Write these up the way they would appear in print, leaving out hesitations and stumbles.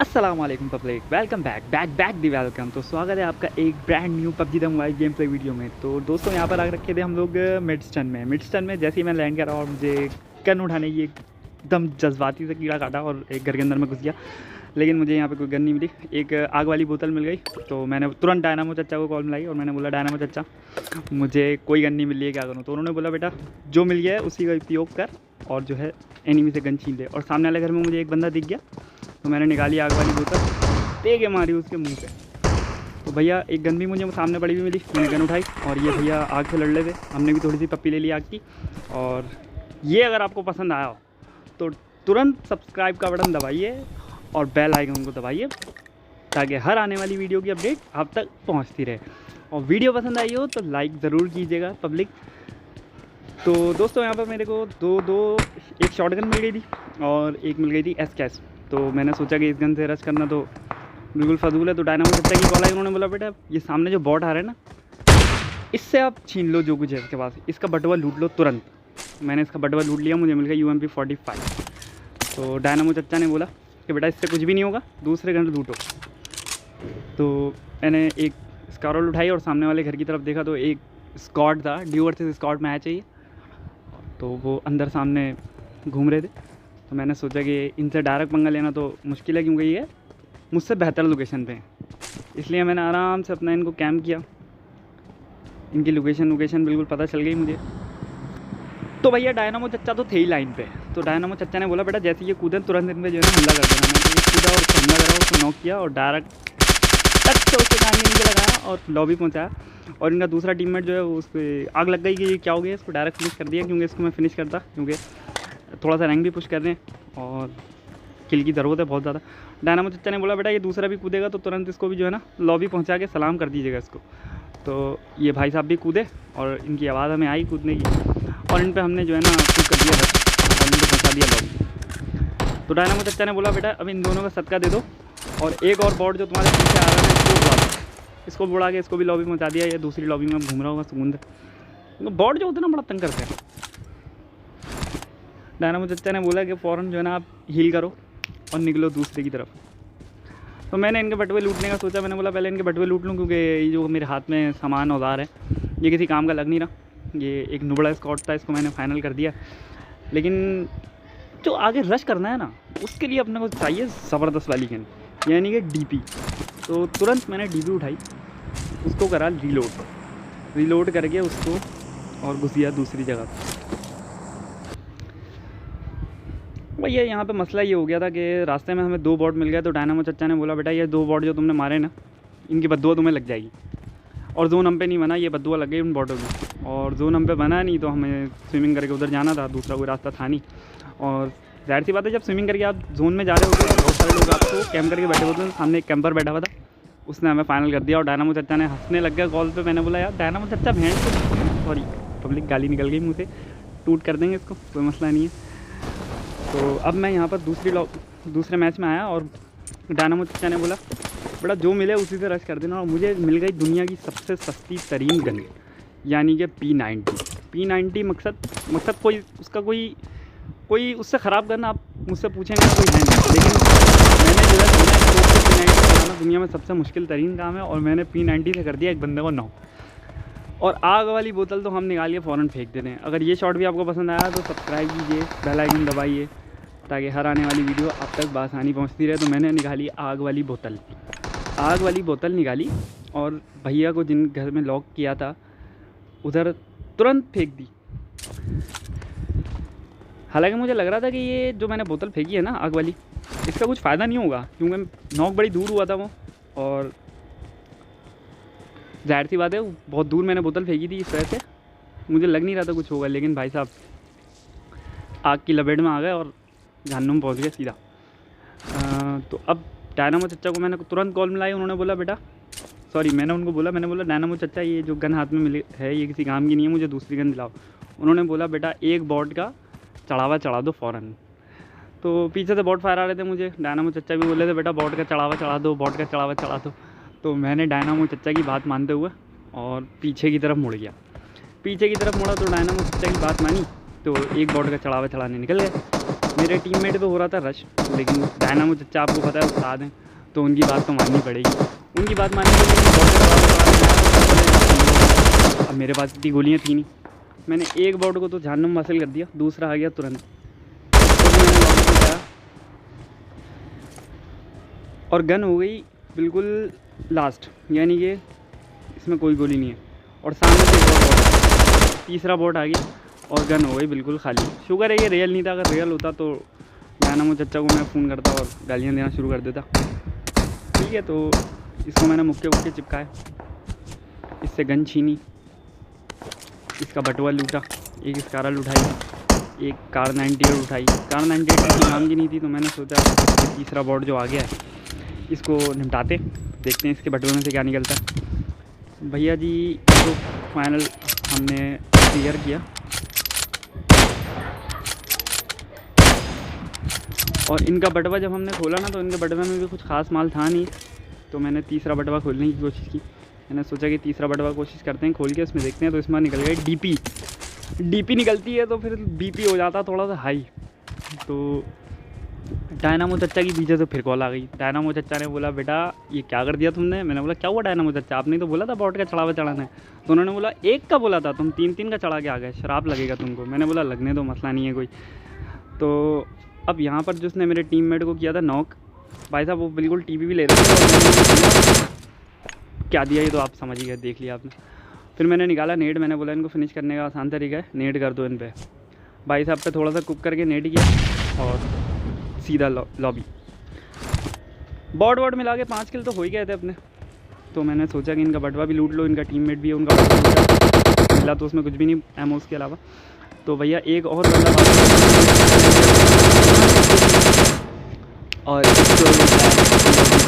अस्सलाम वालेकुम public, welcome back the welcome. तो स्वागत है आपका एक brand new PUBG the mobile game play video में। तो दोस्तों यहाँ पर आ रखे थे हम लोग मिडस्टन में। जैसे ही मैं लैंड करा और मुझे गन उठाने की एकदम जज्बाती से कीड़ा काटा और एक घर के अंदर में घुस गया, लेकिन मुझे यहाँ पे कोई गन नहीं मिली। एक आग वाली बोतल मिल गई, तो मैंने तुरंत डायनामो चचा को कॉल मिलाई और मैंने बोला डायनामो चचा मुझे कोई गन नहीं मिल रही है, क्या करूँ। तो उन्होंने बोला बेटा जो मिल गया है उसी का उपयोग कर और जो है एनिमी से गन छीन ले। और सामने वाले घर में मुझे एक बंदा दिख गया, तो मैंने निकाली आग वाली बोतल, दे के मारी उसके मुंह पे। तो भैया एक गन भी मुझे सामने पड़ी हुई मिली, मैंने गन उठाई और ये भैया आग से लड़ रहे थे। हमने भी थोड़ी सी पप्पी ले ली आग की। और ये अगर आपको पसंद आया हो तो तुरंत सब्सक्राइब का बटन दबाइए और बेल आइकन को दबाइए, ताकि हर आने वाली वीडियो की अपडेट आप तक पहुंचती रहे। और वीडियो पसंद आई हो तो लाइक ज़रूर कीजिएगा पब्लिक। तो दोस्तों यहाँ पर मेरे को एक शॉटगन मिल गई थी और एक मिल गई थी एसकेएस। तो मैंने सोचा कि इस गन से रश करना तो बिल्कुल फजूल है। तो डायनामो चचा की कॉल आई, उन्होंने बोला बेटा ये सामने जो बॉट आ रहा है ना, इससे आप छीन लो जो कुछ है इसके पास, इसका बटुआ लूट लो तुरंत। मैंने इसका बटुआ लूट लिया, मुझे मिल गया UMP 45। तो डायनामो चचा ने बोला कि बेटा इससे कुछ भी नहीं होगा, दूसरे गन लूटो। तो मैंने एक स्कारल उठाई और सामने वाले घर की तरफ देखा तो एक स्कॉट था, ड्यू वर्सेस स्कॉट मैच चाहिए। तो वो अंदर सामने घूम रहे थे। तो मैंने सोचा कि इनसे डायरेक्ट पंगा लेना तो मुश्किल है, क्योंकि ये मुझसे बेहतर लोकेशन पे हैं। इसलिए मैंने आराम से अपना इनको कैम्प किया। इनकी लोकेशन बिल्कुल पता चल गई मुझे। तो भैया डायनामो चचा तो थे ही लाइन पे। तो डायनामो चचा ने बोला बेटा जैसे ये कूदे तुरंत इन पर जो है ना हमला कर देना। मैंने तो कूदा और हमला करा, उसको नॉक किया और डायरेक्ट टच से उसके कान के नीचे लगाया और लॉबी पहुँचाया। और इनका दूसरा टीममेट जो है उस पर आग लग गई कि ये क्या हो गया, इसको डायरेक्ट फिनिश कर दिया, क्योंकि इसको मैं फिनिश करता, क्योंकि थोड़ा सा रैंक भी पुश कर रहे हैं और किल की ज़रूरत है बहुत ज़्यादा। डायनामो चचा ने बोला बेटा ये दूसरा भी कूदेगा तो तुरंत इसको भी जो है ना लॉबी पहुंचा के सलाम कर दीजिएगा इसको। तो ये भाई साहब भी कूदे और इनकी आवाज़ हमें आई कूदने की, और इन पर हमने जो है ना शूट कर दिया और इनको पहुँचा दिया लॉबी। तो डायनामो चचा ने बोला बेटा अब इन दोनों का सदका दे दो और एक और बॉट जो तुम्हारे पीछे आ रहा है इसको बुला दो। इसको बुला के इसको भी लॉबी पहुँचा दिया। ये दूसरी लॉबी में घूम रहा होगा सुकून से। बॉट जो होते हैं ना बड़ा तंग करते हैं। डायनामो चचा ने बोला कि फ़ौरन जो है ना आप हील करो और निकलो दूसरे की तरफ। तो मैंने इनके बटुए लूटने का सोचा। मैंने बोला पहले इनके बटुए लूट लूँ, क्योंकि ये जो मेरे हाथ में सामान औजार है ये किसी काम का लग नहीं रहा। ये एक नुबड़ा स्कॉट था, इसको मैंने फाइनल कर दिया। लेकिन जो आगे रश करना है ना, उसके लिए अपने को चाहिए ज़बरदस्त वाली गन, यानी कि DP। तो तुरंत मैंने DP उठाई, उसको करा रीलोड करके उसको और घुस गया दूसरी जगह पर। भैया यहाँ पे मसला ये हो गया था कि रास्ते में हमें 2 बॉट मिल गए। तो डायनामो चचा ने बोला बेटा ये 2 बॉट जो तुमने मारे ना, इनकी बददुआ तुम्हें लग जाएगी। और जोन हम पे नहीं बना, ये बददुआ लग गई उन बॉटों की। और जोन हम पे बना नहीं तो हमें स्विमिंग करके उधर जाना था, दूसरा कोई रास्ता था नहीं। और जाहिर सी बात है जब स्विमिंग करके आप जोन में जा रहे होते तो बहुत सारे लोग आपको कैम्प करके बैठे होते हैं। सामने एक कैंपर बैठा हुआ था, उसने हमें फाइनल कर दिया। और डायनामो चचा ने हंसने लग गया कॉल पर। मैंने बोला यार डायनामो चचा भेंट, सॉरी पब्लिक गाली निकल गई मुँह से, टूट कर देंगे इसको, कोई मसला नहीं है। तो अब मैं यहाँ पर दूसरे मैच में आया और डायनामो चचा ने बोला बेटा जो मिले उसी से रश कर देना। और मुझे मिल गई दुनिया की सबसे सस्ती तरीन गन, यानी कि P90। मकसद कोई उसका कोई उससे ख़राब गन आप मुझसे पूछेंगे कोई है नहीं। लेकिन मैंने जो है P90 चलाना दुनिया में सबसे मुश्किल तरीन काम है, और मैंने P90 से कर दिया एक बंदे को नॉक। और आग वाली बोतल तो हम निकालिए फ़ौरन फेंक देते हैं। अगर ये शॉट भी आपको पसंद आया तो सब्सक्राइब कीजिए, बेल आइकन दबाइए, ताकि हर आने वाली वीडियो आप तक बआसानी पहुंचती रहे। तो मैंने निकाली आग वाली बोतल निकाली और भैया को जिन घर में लॉक किया था उधर तुरंत फेंक दी। हालांकि मुझे लग रहा था कि ये जो मैंने बोतल फेंकी है ना आग वाली, इसका कुछ फ़ायदा नहीं होगा, क्योंकि नॉक बड़ी दूर हुआ था वो। और जाहिर सी बात है बहुत दूर मैंने बोतल फेंकी थी, इस वजह से मुझे लग नहीं रहा था कुछ होगा। लेकिन भाई साहब आग की लपेट में आ गए और जहन्नुम पहुंच गए सीधा। तो अब डायनामो चचा को मैंने तुरंत कॉल मिलाई। उन्होंने बोला बेटा मैंने बोला डायनामो चचा ये जो गन हाथ में मिली है ये किसी काम की नहीं है, मुझे दूसरी गन दिलाओ। उन्होंने बोला बेटा एक बॉट का चढ़ावा चढ़ा दो फ़ौरन। तो पीछे से बॉट फायर आ रहे थे मुझे। डायनामो चचा भी बोले थे बेटा बॉट का चढ़ावा चढ़ा दो। तो मैंने डायनामो चचा की बात मानते हुए और पीछे की तरफ मुड़ा। तो डायनामो चचा की बात मानी तो एक बॉट का चढ़ावा चढ़ाने निकल गए। मेरे टीममेट पे हो रहा था रश, लेकिन डायनामो चच्चा आपको पता है उस्ताद हैं, तो उनकी बात तो माननी पड़ेगी। उनकी बात माननी पड़ेगी। अब मेरे पास इतनी गोलियाँ थी नहीं, मैंने एक बॉट को तो जहन्नुम हासिल कर दिया, दूसरा आ गया तुरंत, तो मैंने लॉबी में गया और गन हो गई बिल्कुल लास्ट, यानी कि इसमें कोई गोली नहीं है। और सामने से एक और बॉट, तीसरा बॉट आ गया और गन हो गई बिल्कुल खाली। शुक्र है ये रियल नहीं था, अगर रियल होता तो डायनामो चच्चा को मैं फ़ोन करता और गालियाँ देना शुरू कर देता। ठीक है, तो इसको मैंने मुक्के वुक्के चिपकाए, इससे गन छीनी, इसका बटुआ लूटा, एक स्कारल उठाई, एक कार 98 उठाई। कार 98 किसी काम की नहीं थी, तो मैंने सोचा तीसरा बॉट जो आ गया है इसको निपटाते, देखते हैं इसके बटुए में से क्या निकलता है। भैया जी तो फाइनल हमने क्लियर किया और इनका बटवा जब हमने खोला ना, तो इनके बटवे में भी कुछ ख़ास माल था नहीं, तो मैंने तीसरा बटवा खोलने की कोशिश की। मैंने सोचा कि तीसरा बटवा कोशिश करते हैं खोल के, उसमें देखते हैं, तो इसमें निकल गई डीपी निकलती है तो फिर बीपी हो जाता थोड़ा सा हाई। तो डायनामो चच्चा की पीछे से फिर कॉल आ गई। डायनामो चच्चा ने बोला बेटा ये क्या कर दिया तुमने। मैंने बोला क्या हुआ डायनामो चच्चा, आपने तो बोला था बॉट का चढ़ावा चढ़ाना है। तो उन्होंने बोला एक का बोला था, तुम तीन का चढ़ा के आ गए, शराब लगेगा तुमको। मैंने बोला लगने दो, मसला नहीं है कोई। तो अब यहाँ पर जिसने मेरे टीममेट को किया था नॉक, भाई साहब वो बिल्कुल टीवी भी ले रहे थे और क्या दिया ये तो आप समझ ही गए, देख लिया आपने। फिर मैंने निकाला नेट, मैंने बोला इनको फिनिश करने का आसान तरीका है, नेट कर दो इन पे। भाई साहब पे थोड़ा सा कुक करके नेट किया और सीधा लॉबी। बॉट मिला के 5 किल तो हो ही गए थे अपने। तो मैंने सोचा कि इनका बटवा भी लूट लो, इनका टीममेट भी है, उनका बटवा मिला तो उसमें कुछ भी नहीं एमोस के अलावा। तो भैया एक और बंदा और इसको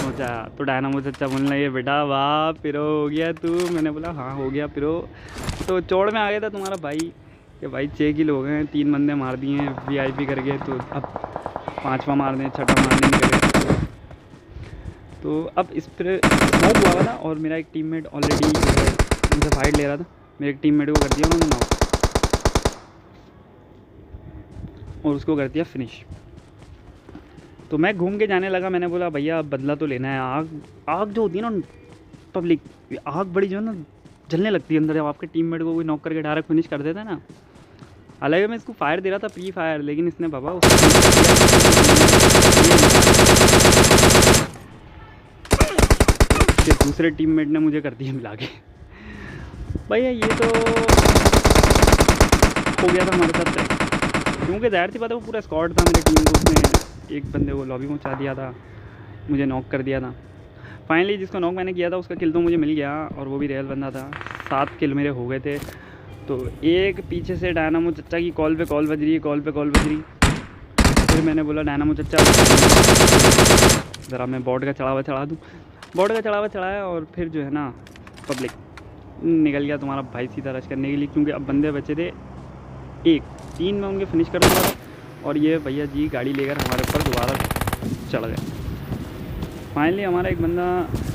पहुँचा, तो डायनामो चच्चा बोलने लगे बेटा वाह पिरो हो गया तू। मैंने बोला हाँ हो गया पिरो। तो चौड़ में आ गया था तुम्हारा भाई कि भाई 6 किल हो गए हैं, 3 बंदे मार दिए हैं VIP करके, तो अब 5वां मार दें, 6वां मार दें। तो अब इस पर स्मोक हुआ था और मेरा एक टीममेट ऑलरेडी उनसे फाइट ले रहा था, मेरे एक टीममेट को कर दिया उन्होंने नॉक और उसको कर दिया फिनिश। तो मैं घूम के जाने लगा, मैंने बोला भैया अब बदला तो लेना है। आग जो होती है ना पब्लिक, आग बड़ी जो है ना जलने लगती है अंदर, जब आपके टीममेट को कोई नॉक करके डायरेक्ट फिनिश कर देता है ना। हालांकि मैं इसको फायर दे रहा था, प्री फायर, लेकिन इसने बाबा फिर दूसरे टीममेट ने मुझे कर दिया मिला के। भैया ये तो हो गया था हमारे साथ तय, क्योंकि ज़ाहिर सी बात है वो पूरा स्क्वाड था मेरी टीम को, उसने एक बंदे को लॉबी पहुंचा दिया था, मुझे नॉक कर दिया था। फाइनली जिसको नॉक मैंने किया था उसका किल तो मुझे मिल गया और वो भी रियल बंदा था। 7 किल मेरे हो गए थे। तो एक पीछे से डायनामो चच्चा की कॉल पे कॉल बज रही है, कॉल पे कॉल बज रही। फिर मैंने बोला डायनामो चच्चा ज़रा मैं बॉट का चढ़ावा चढ़ा दूँ। बॉट का चढ़ावा चढ़ाया और फिर जो है ना पब्लिक निकल गया तुम्हारा भाई सीधा रश करने के लिए, क्योंकि अब बंदे बचे थे 3 में उनके फिनिश कर दूँगा। और ये भैया जी गाड़ी लेकर हमारे ऊपर दोबारा चढ़ गए। फाइनली हमारा एक बंदा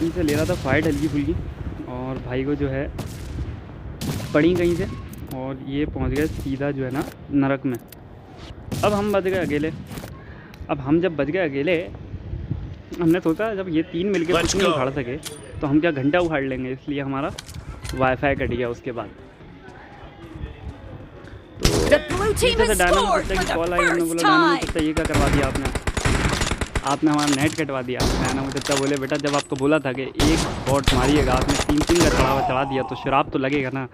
इनसे ले रहा था फाइट हल्की फुल्की, और भाई को जो है पड़ी कहीं से और ये पहुंच गए सीधा जो है ना नरक में। अब हम बच गए अकेले। अब हम जब बच गए अकेले, हमने सोचा जब ये 3 मिलके कुछ नहीं उखाड़ सके तो हम क्या घंटा उखाड़ लेंगे, इसलिए हमारा वाईफाई कट गया उसके बाद। तो जैसे डायनामो चच्चा की कॉल आई, हमने बोला डायनामो चच्चा ये क्या करवा दिया आपने हमारा नेट कटवा दिया। डायनामो चच्चा बोले बेटा जब आपको बोला था कि एक बॉट मारिएगा, आपने 3 का चढ़ावा चढ़ा दिया तो शराब तो लगेगा ना।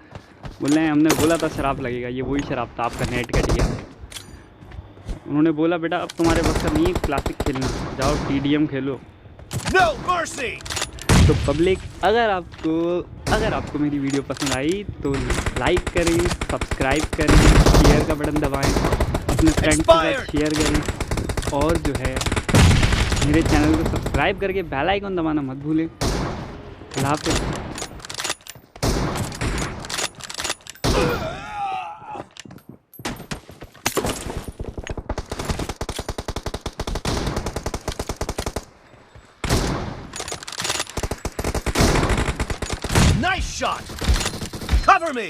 बोले हमने बोला था शराब लगेगा, ये वही शराब था, आपका नेट कट गया। उन्होंने बोला बेटा अब तुम्हारे वक्त का नहीं क्लासिक खेलना, जाओ TDM खेलो। No mercy! तो पब्लिक अगर आपको मेरी वीडियो पसंद आई तो लाइक करें, सब्सक्राइब करें, शेयर का बटन दबाएं, अपने फ्रेंड्स के साथ शेयर करें, और जो है मेरे चैनल को सब्सक्राइब करके बेल आइकन दबाना मत भूलें। अल्लाह हाफ़िज़। Nice shot! Cover me!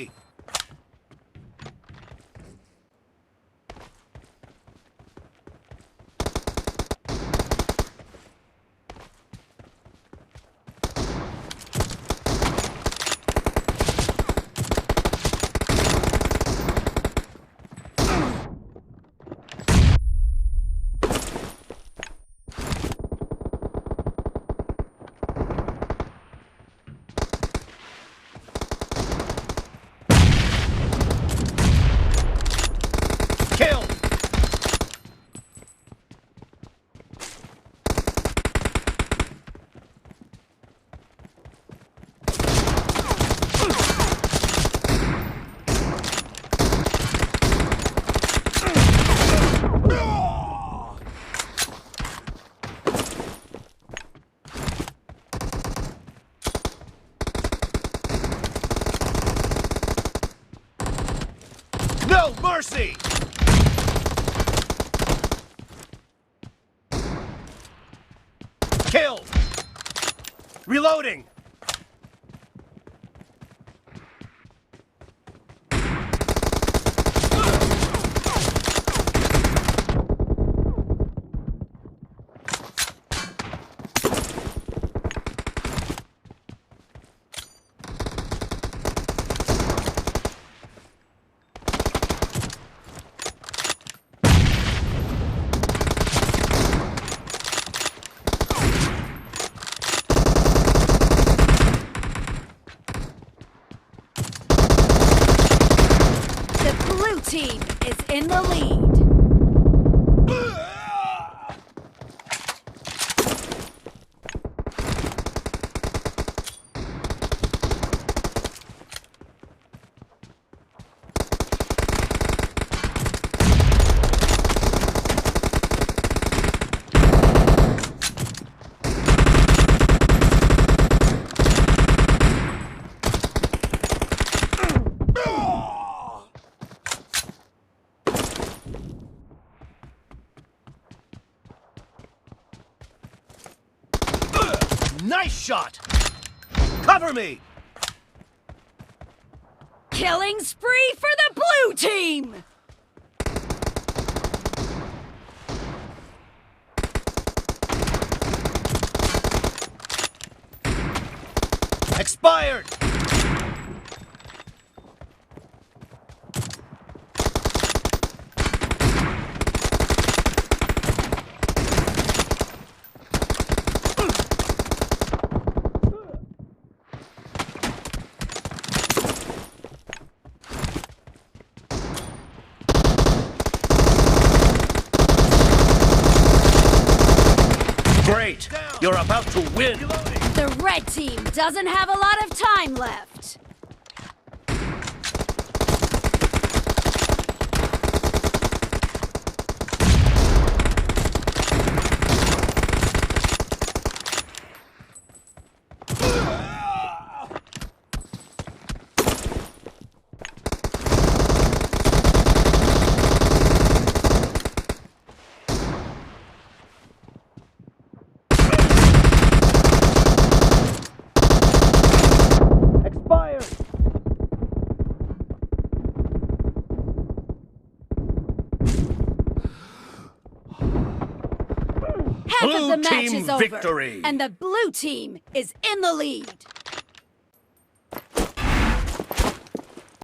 mercy! Kill! Reloading! Team is in the lead. Nice shot! Cover me! Killing spree for the blue team! Expired! Great! You're about to win! The red team doesn't have a lot of time left. Half of the match is over, Victory! and the blue team is in the lead.